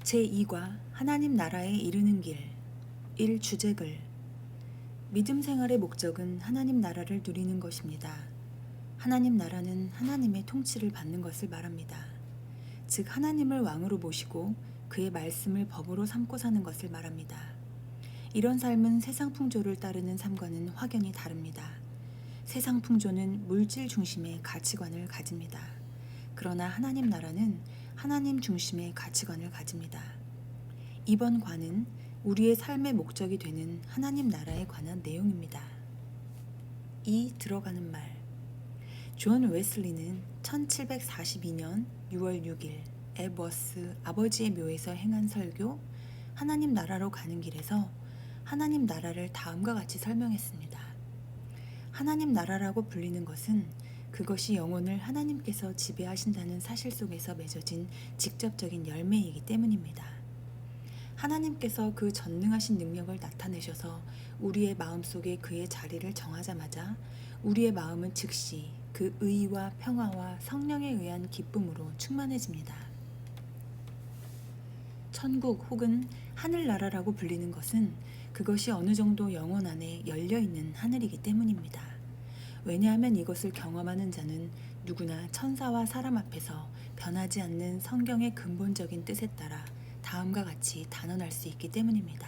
제2과 하나님 나라에 이르는 길 1. 주제글 믿음 생활의 목적은 하나님 나라를 누리는 것입니다. 하나님 나라는 하나님의 통치를 받는 것을 말합니다. 즉 하나님을 왕으로 모시고 그의 말씀을 법으로 삼고 사는 것을 말합니다. 이런 삶은 세상 풍조를 따르는 삶과는 확연히 다릅니다. 세상 풍조는 물질 중심의 가치관을 가집니다. 그러나 하나님 나라는 하나님 중심의 가치관을 가집니다. 이번 관은 우리의 삶의 목적이 되는 하나님 나라에 관한 내용입니다. 2. 들어가는 말. 존 웨슬리는 1742년 6월 6일 앱워스 아버지의 묘에서 행한 설교 하나님 나라로 가는 길에서 하나님 나라를 다음과 같이 설명했습니다. 하나님 나라라고 불리는 것은 그것이 영혼을 하나님께서 지배하신다는 사실 속에서 맺어진 직접적인 열매이기 때문입니다. 하나님께서 그 전능하신 능력을 나타내셔서 우리의 마음속에 그의 자리를 정하자마자 우리의 마음은 즉시 그 의와 평화와 성령에 의한 기쁨으로 충만해집니다. 천국 혹은 하늘나라라고 불리는 것은 그것이 어느 정도 영혼 안에 열려있는 하늘이기 때문입니다. 왜냐하면 이것을 경험하는 자는 누구나 천사와 사람 앞에서 변하지 않는 성경의 근본적인 뜻에 따라 다음과 같이 단언할 수 있기 때문입니다.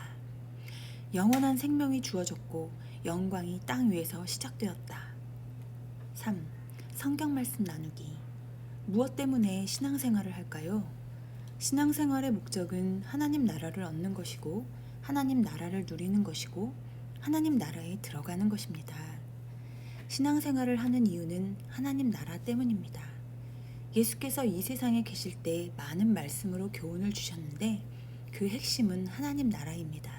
영원한 생명이 주어졌고 영광이 땅 위에서 시작되었다. 3. 성경 말씀 나누기. 무엇 때문에 신앙생활을 할까요? 신앙생활의 목적은 하나님 나라를 얻는 것이고 하나님 나라를 누리는 것이고 하나님 나라에 들어가는 것입니다. 신앙생활을 하는 이유는 하나님 나라 때문입니다. 예수께서 이 세상에 계실 때 많은 말씀으로 교훈을 주셨는데 그 핵심은 하나님 나라입니다.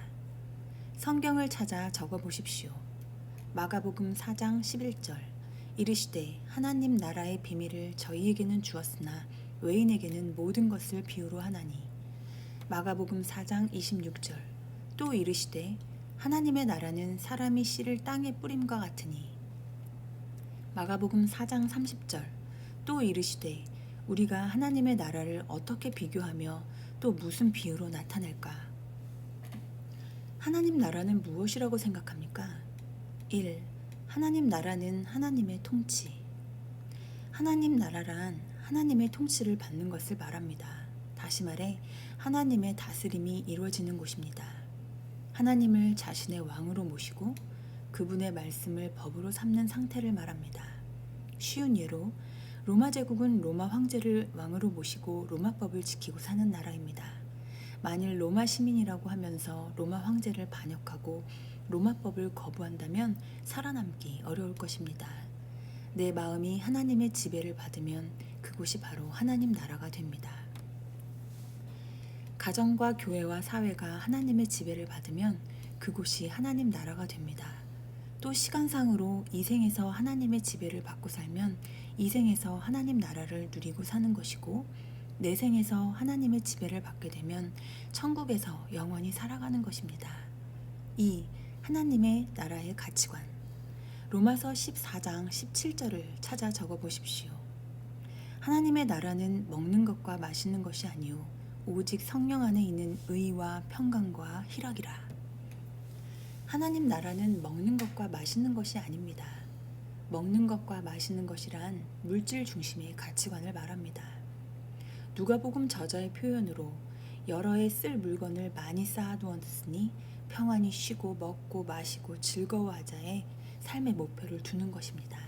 성경을 찾아 적어보십시오. 마가복음 4장 11절 이르시되 하나님 나라의 비밀을 저희에게는 주었으나 외인에게는 모든 것을 비유로 하나니. 마가복음 4장 26절 또 이르시되 하나님의 나라는 사람이 씨를 땅에 뿌림과 같으니. 마가복음 4장 30절 또 이르시되 우리가 하나님의 나라를 어떻게 비교하며 또 무슨 비유로 나타낼까? 하나님 나라는 무엇이라고 생각합니까? 1. 하나님 나라는 하나님의 통치. 하나님 나라란 하나님의 통치를 받는 것을 말합니다. 다시 말해 하나님의 다스림이 이루어지는 곳입니다. 하나님을 자신의 왕으로 모시고 그분의 말씀을 법으로 삼는 상태를 말합니다. 쉬운 예로 로마 제국은 로마 황제를 왕으로 모시고 로마법을 지키고 사는 나라입니다. 만일 로마 시민이라고 하면서 로마 황제를 반역하고 로마법을 거부한다면 살아남기 어려울 것입니다. 내 마음이 하나님의 지배를 받으면 그곳이 바로 하나님 나라가 됩니다. 가정과 교회와 사회가 하나님의 지배를 받으면 그곳이 하나님 나라가 됩니다. 또 시간상으로 이 생에서 하나님의 지배를 받고 살면 이 생에서 하나님 나라를 누리고 사는 것이고 내 생에서 하나님의 지배를 받게 되면 천국에서 영원히 살아가는 것입니다. 2. 하나님의 나라의 가치관. 로마서 14장 17절을 찾아 적어보십시오. 하나님의 나라는 먹는 것과 마시는 것이 아니요 오직 성령 안에 있는 의와 평강과 희락이라. 하나님 나라는 먹는 것과 마시는 것이 아닙니다. 먹는 것과 마시는 것이란 물질 중심의 가치관을 말합니다. 누가복음 저자의 표현으로 여러 해 쓸 물건을 많이 쌓아두었으니 평안히 쉬고 먹고 마시고 즐거워하자에 삶의 목표를 두는 것입니다.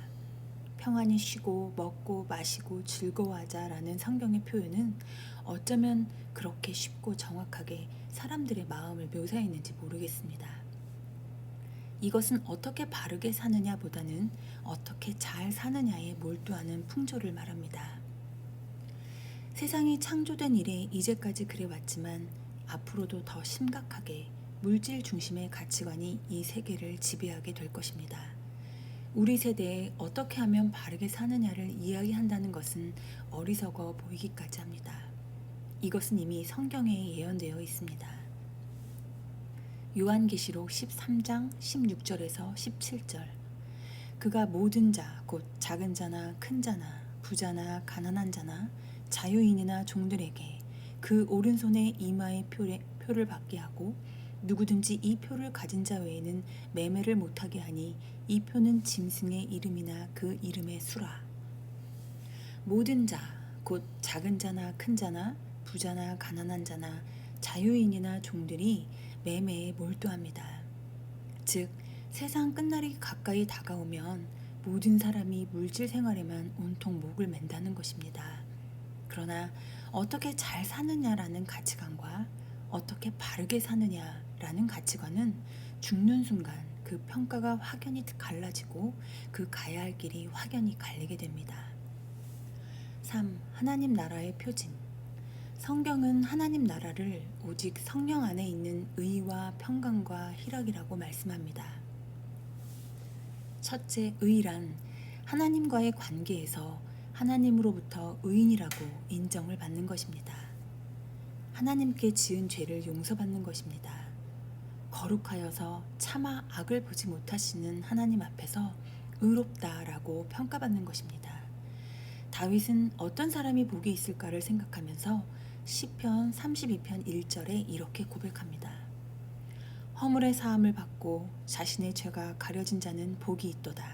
평안히 쉬고 먹고 마시고 즐거워하자라는 성경의 표현은 어쩌면 그렇게 쉽고 정확하게 사람들의 마음을 묘사했는지 모르겠습니다. 이것은 어떻게 바르게 사느냐보다는 어떻게 잘 사느냐에 몰두하는 풍조를 말합니다. 세상이 창조된 이래 이제까지 그래왔지만 앞으로도 더 심각하게 물질 중심의 가치관이 이 세계를 지배하게 될 것입니다. 우리 세대에 어떻게 하면 바르게 사느냐를 이야기한다는 것은 어리석어 보이기까지 합니다. 이것은 이미 성경에 예언되어 있습니다. 요한계시록 13장 16절에서 17절 그가 모든 자 곧 작은 자나 큰 자나 부자나 가난한 자나 자유인이나 종들에게 그 오른손에 이마의 표를 받게 하고 누구든지 이 표를 가진 자 외에는 매매를 못하게 하니 이 표는 짐승의 이름이나 그 이름의 수라. 모든 자, 곧 작은 자나 큰 자나 부자나 가난한 자나 자유인이나 종들이 매매에 몰두합니다. 즉 세상 끝날이 가까이 다가오면 모든 사람이 물질 생활에만 온통 목을 맨다는 것입니다. 그러나 어떻게 잘 사느냐라는 가치관과 어떻게 바르게 사느냐라는 가치관은 죽는 순간 그 평가가 확연히 갈라지고 그 가야 할 길이 확연히 갈리게 됩니다. 3. 하나님 나라의 표징. 성경은 하나님 나라를 오직 성령 안에 있는 의와 평강과 희락이라고 말씀합니다. 첫째, 의란 하나님과의 관계에서 하나님으로부터 의인이라고 인정을 받는 것입니다. 하나님께 지은 죄를 용서받는 것입니다. 거룩하여서 차마 악을 보지 못하시는 하나님 앞에서 의롭다라고 평가받는 것입니다. 다윗은 어떤 사람이 복이 있을까를 생각하면서 시편 32편 1절에 이렇게 고백합니다. 허물의 사함을 받고 자신의 죄가 가려진 자는 복이 있도다.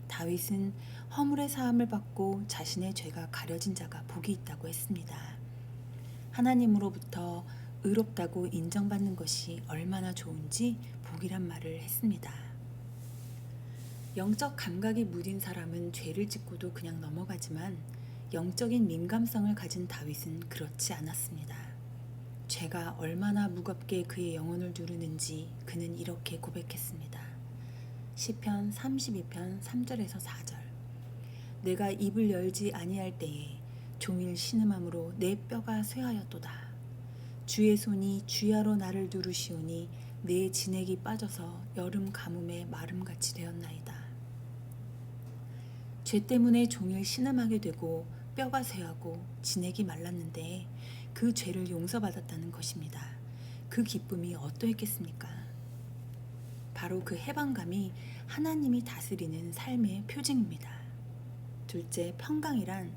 다윗은 허물의 사함을 받고 자신의 죄가 가려진 자가 복이 있다고 했습니다. 하나님으로부터 의롭다고 인정받는 것이 얼마나 좋은지 복이란 말을 했습니다. 영적 감각이 무딘 사람은 죄를 짓고도 그냥 넘어가지만 영적인 민감성을 가진 다윗은 그렇지 않았습니다. 죄가 얼마나 무겁게 그의 영혼을 누르는지 그는 이렇게 고백했습니다. 시편 32편 3절에서 4절. 내가 입을 열지 아니할 때에 종일 신음함으로 내 뼈가 쇠하였도다. 주의 손이 주야로 나를 누르시오니 내 진액이 빠져서 여름 가뭄에 마름같이 되었나이다. 죄 때문에 종일 신음하게 되고 뼈가 쇠하고 진액이 말랐는데 그 죄를 용서받았다는 것입니다. 그 기쁨이 어떠했겠습니까? 바로 그 해방감이 하나님이 다스리는 삶의 표징입니다. 둘째, 평강이란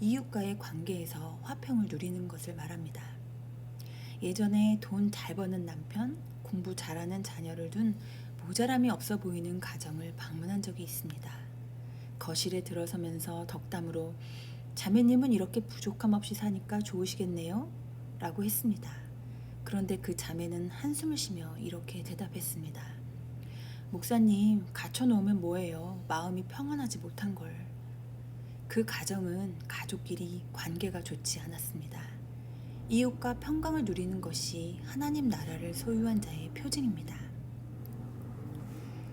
이웃과의 관계에서 화평을 누리는 것을 말합니다. 예전에 돈 잘 버는 남편, 공부 잘하는 자녀를 둔 모자람이 없어 보이는 가정을 방문한 적이 있습니다. 거실에 들어서면서 덕담으로 자매님은 이렇게 부족함 없이 사니까 좋으시겠네요? 라고 했습니다. 그런데 그 자매는 한숨을 쉬며 이렇게 대답했습니다. 목사님, 갖춰놓으면 뭐예요? 마음이 평안하지 못한 걸. 그 가정은 가족끼리 관계가 좋지 않았습니다. 이웃과 평강을 누리는 것이 하나님 나라를 소유한 자의 표징입니다.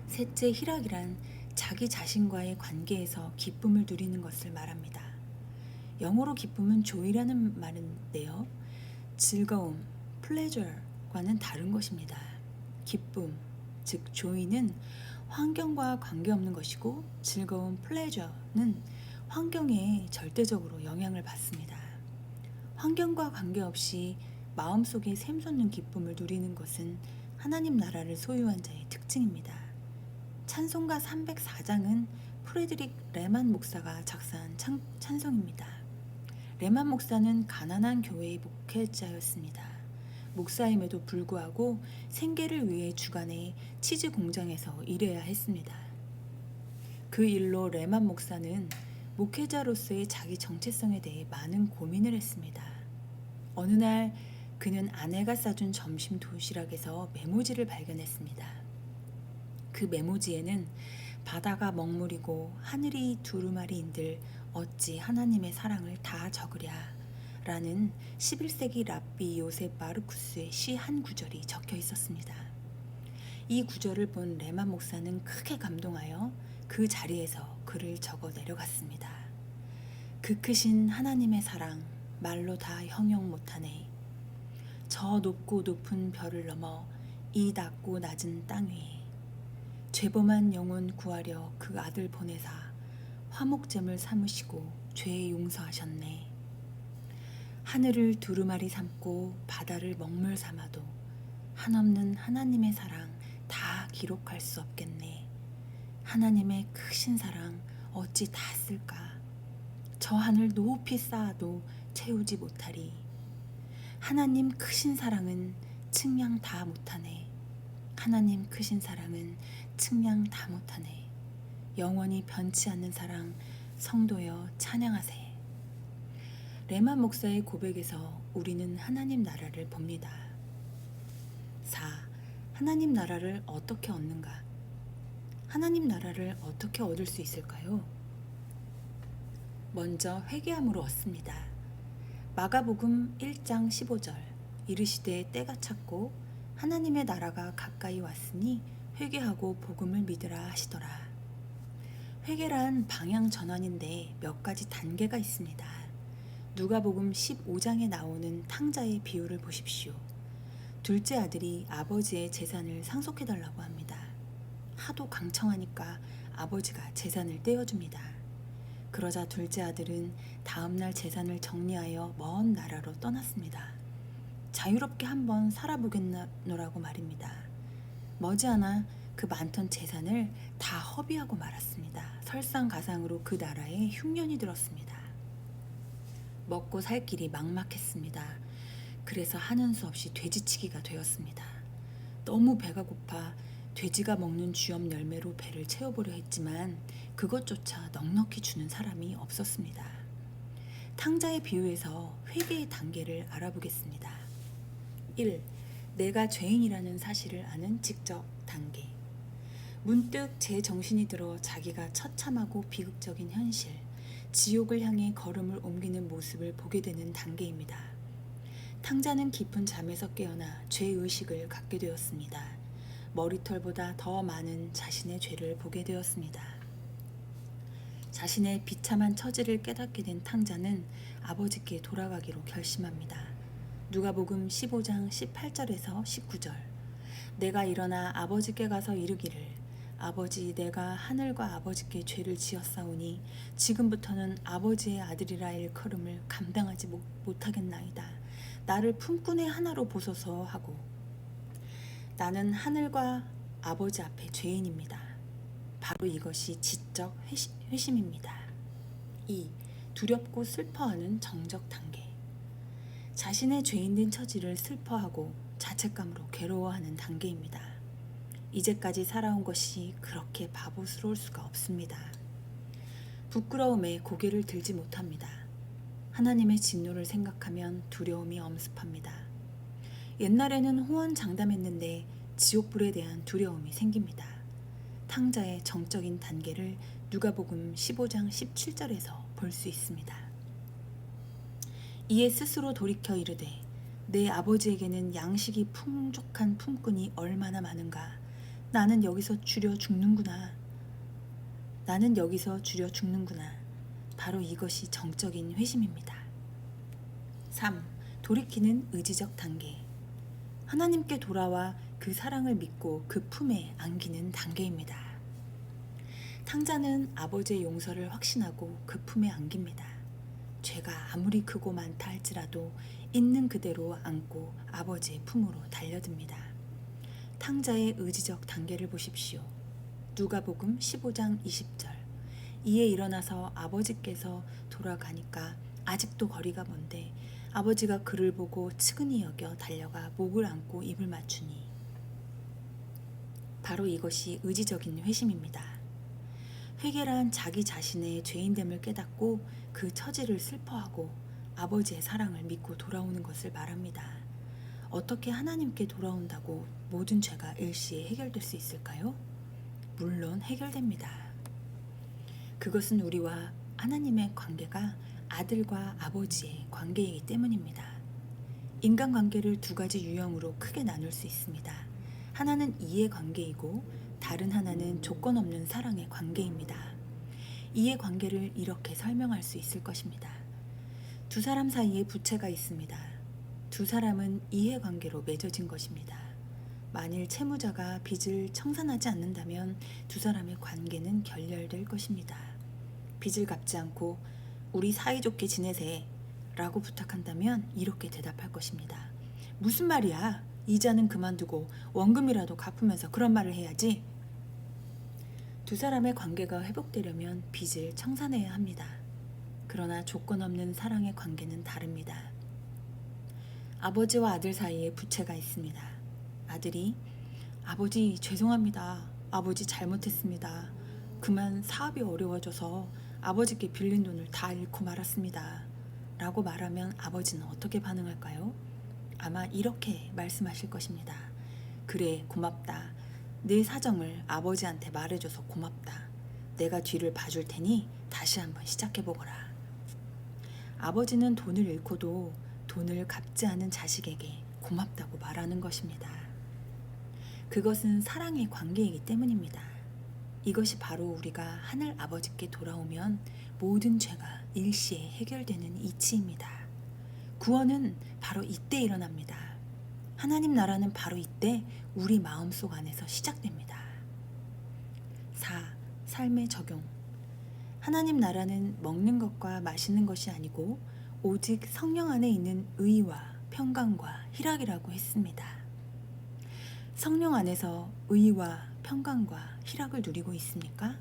셋째, 희락이란 자기 자신과의 관계에서 기쁨을 누리는 것을 말합니다. 영어로 기쁨은 joy라는 말인데요. 즐거움, pleasure과는 다른 것입니다. 기쁨, 즉 joy는 환경과 관계없는 것이고 즐거운 pleasure는 환경에 절대적으로 영향을 받습니다. 환경과 관계없이 마음속에 샘솟는 기쁨을 누리는 것은 하나님 나라를 소유한 자의 특징입니다. 찬송가 304장은 프레드릭 레만 목사가 작사한 찬송입니다. 레만 목사는 가난한 교회의 목회자였습니다. 목사임에도 불구하고 생계를 위해 주간에 치즈 공장에서 일해야 했습니다. 그 일로 레만 목사는 목회자로서의 자기 정체성에 대해 많은 고민을 했습니다. 어느 날 그는 아내가 싸준 점심 도시락에서 메모지를 발견했습니다. 그 메모지에는 바다가 먹물이고 하늘이 두루마리인들 어찌 하나님의 사랑을 다 적으랴 라는 11세기 랍비 요셉 마르쿠스의 시 한 구절이 적혀 있었습니다. 이 구절을 본 레만 목사는 크게 감동하여 그 자리에서 글을 적어 내려갔습니다. 그 크신 하나님의 사랑 말로 다 형용 못하네. 저 높고 높은 별을 넘어 이 낮고 낮은 땅 위에 죄범한 영혼 구하려 그 아들 보내사 화목제물 삼으시고 죄 용서하셨네. 하늘을 두루마리 삼고 바다를 먹물 삼아도 한없는 하나님의 사랑 다 기록할 수 없겠네. 하나님의 크신 사랑 어찌 다 쓸까? 저 하늘 높이 쌓아도 채우지 못하리. 하나님 크신 사랑은 측량 다 못하네. 하나님 크신 사랑은 측량 다 못하네. 영원히 변치 않는 사랑 성도여 찬양하세. 레만 목사의 고백에서 우리는 하나님 나라를 봅니다. 4. 하나님 나라를 어떻게 얻는가? 하나님 나라를 어떻게 얻을 수 있을까요? 먼저 회개함으로 얻습니다. 마가복음 1장 15절 이르시되 때가 찼고 하나님의 나라가 가까이 왔으니 회개하고 복음을 믿으라 하시더라. 회개란 방향 전환인데 몇 가지 단계가 있습니다. 누가복음 15장에 나오는 탕자의 비유를 보십시오. 둘째 아들이 아버지의 재산을 상속해달라고 합니다. 하도 강청하니까 아버지가 재산을 떼어줍니다. 그러자 둘째 아들은 다음날 재산을 정리하여 먼 나라로 떠났습니다. 자유롭게 한번 살아보겠노라고 말입니다. 머지않아 그 많던 재산을 다 허비하고 말았습니다. 설상가상으로 그 나라에 흉년이 들었습니다. 먹고 살 길이 막막했습니다. 그래서 하는 수 없이 돼지치기가 되었습니다. 너무 배가 고파 돼지가 먹는 쥐염 열매로 배를 채워보려 했지만 그것조차 넉넉히 주는 사람이 없었습니다. 탕자의 비유에서 회개의 단계를 알아보겠습니다. 1. 내가 죄인이라는 사실을 아는 직접 단계. 문득 제 정신이 들어 자기가 처참하고 비극적인 현실, 지옥을 향해 걸음을 옮기는 모습을 보게 되는 단계입니다. 탕자는 깊은 잠에서 깨어나 죄의식을 갖게 되었습니다. 머리털보다 더 많은 자신의 죄를 보게 되었습니다. 자신의 비참한 처지를 깨닫게 된 탕자는 아버지께 돌아가기로 결심합니다. 누가복음 15장 18절에서 19절 내가 일어나 아버지께 가서 이르기를 아버지 내가 하늘과 아버지께 죄를 지었사오니 지금부터는 아버지의 아들이라 일컬음을 감당하지 못하겠나이다. 나를 품꾼의 하나로 보소서 하고 나는 하늘과 아버지 앞에 죄인입니다. 바로 이것이 지적 회심입니다. 2. 두렵고 슬퍼하는 정적 단계. 자신의 죄인된 처지를 슬퍼하고 자책감으로 괴로워하는 단계입니다. 이제까지 살아온 것이 그렇게 바보스러울 수가 없습니다. 부끄러움에 고개를 들지 못합니다. 하나님의 진노를 생각하면 두려움이 엄습합니다. 옛날에는 호언장담했는데 지옥불에 대한 두려움이 생깁니다. 탕자의 정적인 단계를 누가복음 15장 17절에서 볼 수 있습니다. 이에 스스로 돌이켜 이르되 내 아버지에게는 양식이 풍족한 품꾼이 얼마나 많은가. 나는 여기서 주려 죽는구나. 바로 이것이 정적인 회심입니다. 3. 돌이키는 의지적 단계. 하나님께 돌아와 그 사랑을 믿고 그 품에 안기는 단계입니다. 탕자는 아버지의 용서를 확신하고 그 품에 안깁니다. 죄가 아무리 크고 많다 할지라도 있는 그대로 안고 아버지의 품으로 달려듭니다. 탕자의 의지적 단계를 보십시오. 누가복음 15장 20절 이에 일어나서 아버지께서 돌아가니까 아직도 거리가 먼데 아버지가 그를 보고 측은히 여겨 달려가 목을 안고 입을 맞추니 바로 이것이 의지적인 회심입니다. 회개란 자기 자신의 죄인됨을 깨닫고 그 처지를 슬퍼하고 아버지의 사랑을 믿고 돌아오는 것을 말합니다. 어떻게 하나님께 돌아온다고 모든 죄가 일시에 해결될 수 있을까요? 물론 해결됩니다. 그것은 우리와 하나님의 관계가 아들과 아버지의 관계이기 때문입니다. 인간관계를 두 가지 유형으로 크게 나눌 수 있습니다. 하나는 이해관계이고 다른 하나는 조건 없는 사랑의 관계입니다. 이해관계를 이렇게 설명할 수 있을 것입니다. 두 사람 사이에 부채가 있습니다. 두 사람은 이해관계로 맺어진 것입니다. 만일 채무자가 빚을 청산하지 않는다면 두 사람의 관계는 결렬될 것입니다. 빚을 갚지 않고 우리 사이좋게 지내세 라고 부탁한다면 이렇게 대답할 것입니다. 무슨 말이야? 이자는 그만두고 원금이라도 갚으면서 그런 말을 해야지. 두 사람의 관계가 회복되려면 빚을 청산해야 합니다. 그러나 조건 없는 사랑의 관계는 다릅니다. 아버지와 아들 사이에 부채가 있습니다. 아들이 아버지 죄송합니다. 아버지 잘못했습니다. 그만 사업이 어려워져서 아버지께 빌린 돈을 다 잃고 말았습니다. 라고 말하면 아버지는 어떻게 반응할까요? 아마 이렇게 말씀하실 것입니다. 그래, 고맙다. 내 사정을 아버지한테 말해줘서 고맙다. 내가 뒤를 봐줄 테니 다시 한번 시작해보거라. 아버지는 돈을 잃고도 돈을 갚지 않은 자식에게 고맙다고 말하는 것입니다. 그것은 사랑의 관계이기 때문입니다. 이것이 바로 우리가 하늘 아버지께 돌아오면 모든 죄가 일시에 해결되는 이치입니다. 구원은 바로 이때 일어납니다. 하나님 나라는 바로 이때 우리 마음속 안에서 시작됩니다. 4. 삶의 적용. 하나님 나라는 먹는 것과 마시는 것이 아니고 오직 성령 안에 있는 의와 평강과 희락이라고 했습니다. 성령 안에서 의와 평강과 희락을 누리고 있습니까?